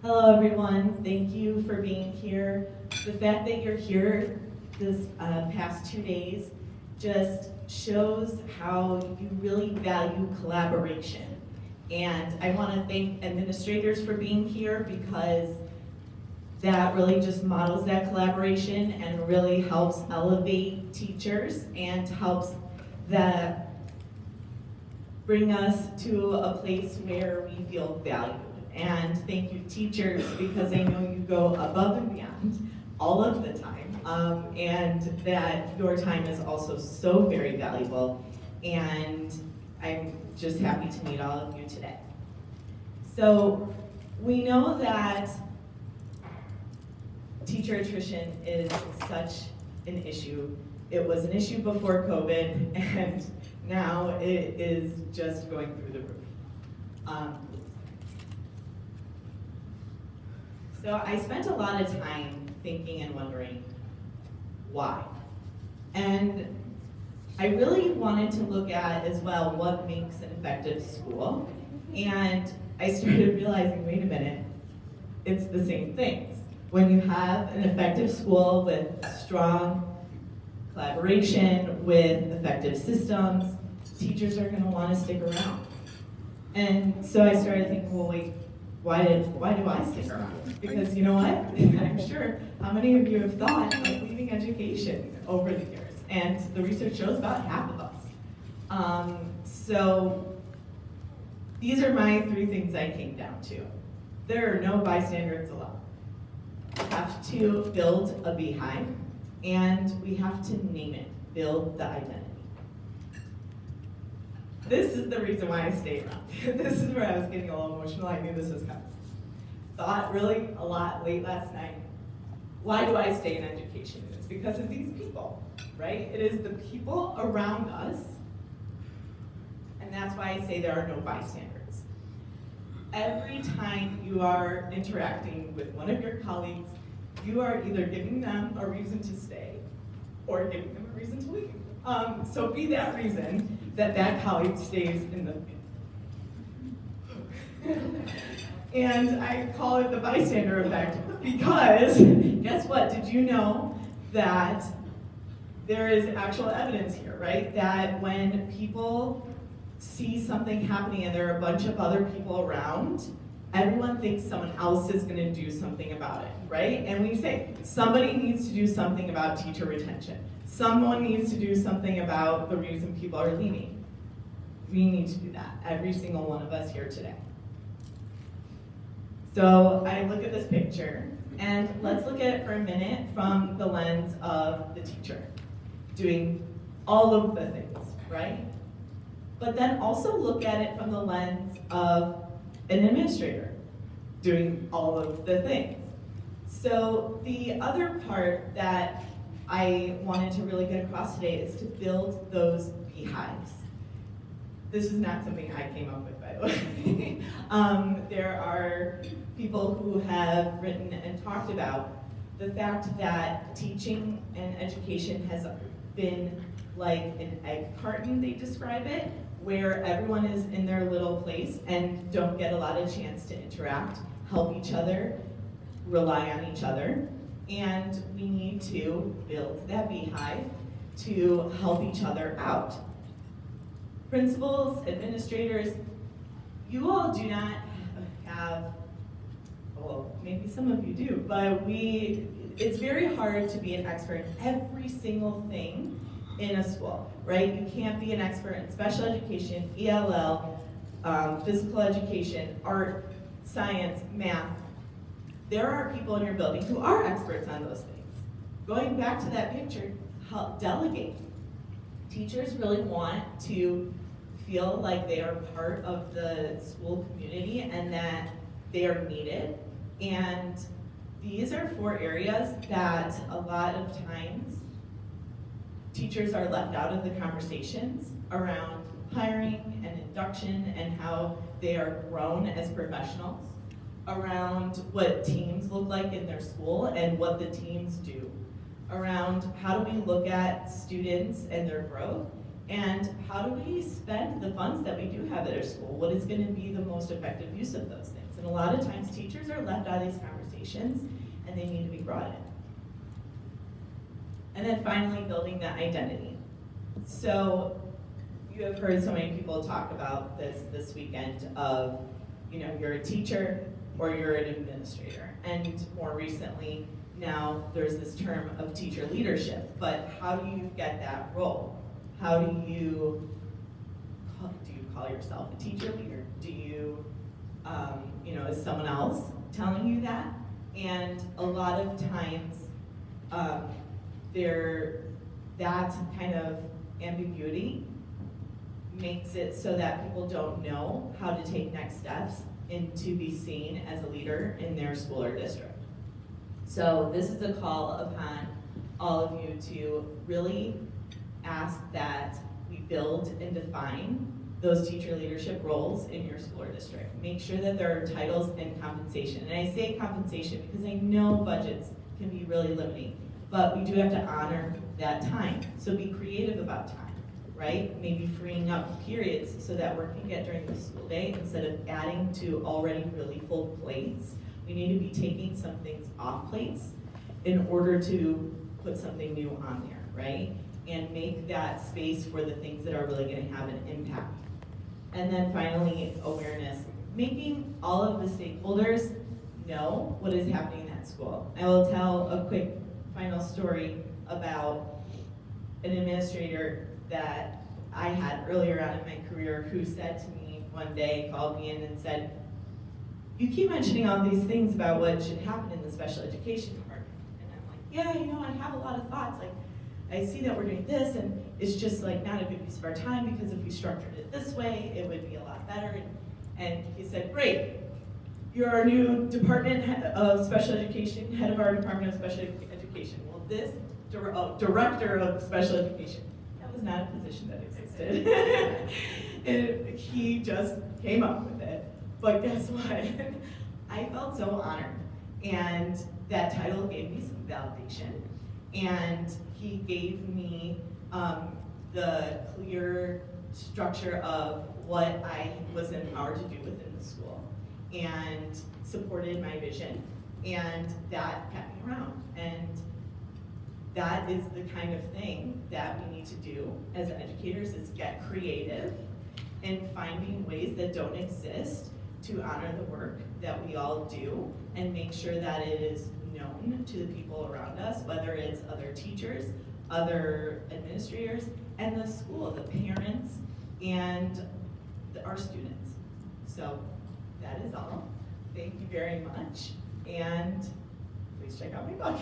Hello, everyone. Thank you for being here. The fact that you're here this past 2 days just shows how you really value collaboration. And I want to thank administrators for being here because that really just models that collaboration and really helps elevate teachers and helps that bring us to a place where we feel valued. And thank you, teachers, because I know you go above and beyond all of the time, and that your time is also so very valuable. And I'm just happy to meet all of you today. So we know that teacher attrition is such an issue. It was an issue before COVID, and now it is just going through the roof. So I spent a lot of time thinking and wondering why. And I really wanted to look at as well what makes an effective school. And I started realizing, wait a minute, it's the same things. When you have an effective school with strong collaboration, with effective systems, teachers are going to want to stick around. And so I started thinking, well, wait, why do I stick around? Because you know what? I'm sure how many of you have thought of leaving education over the years, and the research shows about half of us. So these are my 3 things I came down to. There are no bystanders allowed. We have to build a beehive, and we have to name it, build the identity. This is the reason why I stayed around. This is where I was getting a little emotional. I knew this was coming. Thought really a lot late last night. Why do I stay in education? It's because of these people, right? It is the people around us, and that's why I say there are no bystanders. Every time you are interacting with one of your colleagues, you are either giving them a reason to stay or giving them a reason to leave. So be that reason that colleague stays in the And I call it the bystander effect because, guess what? Did you know that there is actual evidence here, right? That when people see something happening and there are a bunch of other people around, everyone thinks someone else is going to do something about it, right? And we say, somebody needs to do something about teacher retention. Someone needs to do something about the reason people are leaving. We need to do that, every single one of us here today. So I look at this picture, and let's look at it for a minute from the lens of the teacher, doing all of the things, right? But then also look at it from the lens of an administrator, doing all of the things. So the other part that I wanted to really get across today is to build those beehives. This is not something I came up with, by the way. There are people who have written and talked about the fact that teaching and education has been like an egg carton, they describe it, where everyone is in their little place and don't get a lot of chance to interact, help each other, rely on each other. And we need to build that beehive to help each other out. Principals, administrators, you all do not have, well, maybe some of you do, but it's very hard to be an expert in every single thing in a school, right? You can't be an expert in special education, ELL, physical education, art, science, math. There are people in your building who are experts on those things. Going back to that picture, help delegate. Teachers really want to feel like they are part of the school community and that they are needed. And these are 4 areas that a lot of times teachers are left out of the conversations around hiring and induction and how they are grown as professionals, around what teams look like in their school and what the teams do, around how do we look at students and their growth, And how do we spend the funds that we do have at our school? What is going to be the most effective use of those things? And a lot of times teachers are left out of these conversations and they need to be brought in. And then finally, building that identity. So you have heard so many people talk about this weekend of, you're a teacher or you're an administrator. And more recently, now there's this term of teacher leadership. But how do you get that role? How do you call yourself a teacher leader? Do you, is someone else telling you that? And a lot of times, that kind of ambiguity makes it so that people don't know how to take next steps and to be seen as a leader in their school or district. So this is a call upon all of you to really ask that we build and define those teacher leadership roles in your school or district. Make sure that there are titles and compensation. And I say compensation because I know budgets can be really limiting, but we do have to honor that time. So be creative about time, right? Maybe freeing up periods so that work can get during the school day instead of adding to already really full plates. We need to be taking some things off plates in order to put something new on there, right? And make that space for the things that are really going to have an impact. And then finally, awareness. Making all of the stakeholders know what is happening at school. I will tell a quick final story about an administrator that I had earlier on in my career who said to me one day, called me in and said, "You keep mentioning all these things about what should happen in the special education department." And I'm like, yeah, I have a lot of thoughts. Like, I see that we're doing this, and it's just like not a good use of our time because if we structured it this way, it would be a lot better. And he said, "Great, you're our new department head of special education, head of our department of special education. Well, this director of special education, that was not a position that existed." And he just came up with it. But guess what? I felt so honored, and that title gave me some validation. And he gave me the clear structure of what I was empowered to do within the school and supported my vision. And that kept me around. And that is the kind of thing that we need to do as educators, is get creative in finding ways that don't exist to honor the work that we all do and make sure that it is known to the people around us, whether it's other teachers, other administrators, and the school, the parents, and our students. So that is all. Thank you very much, and please check out my book.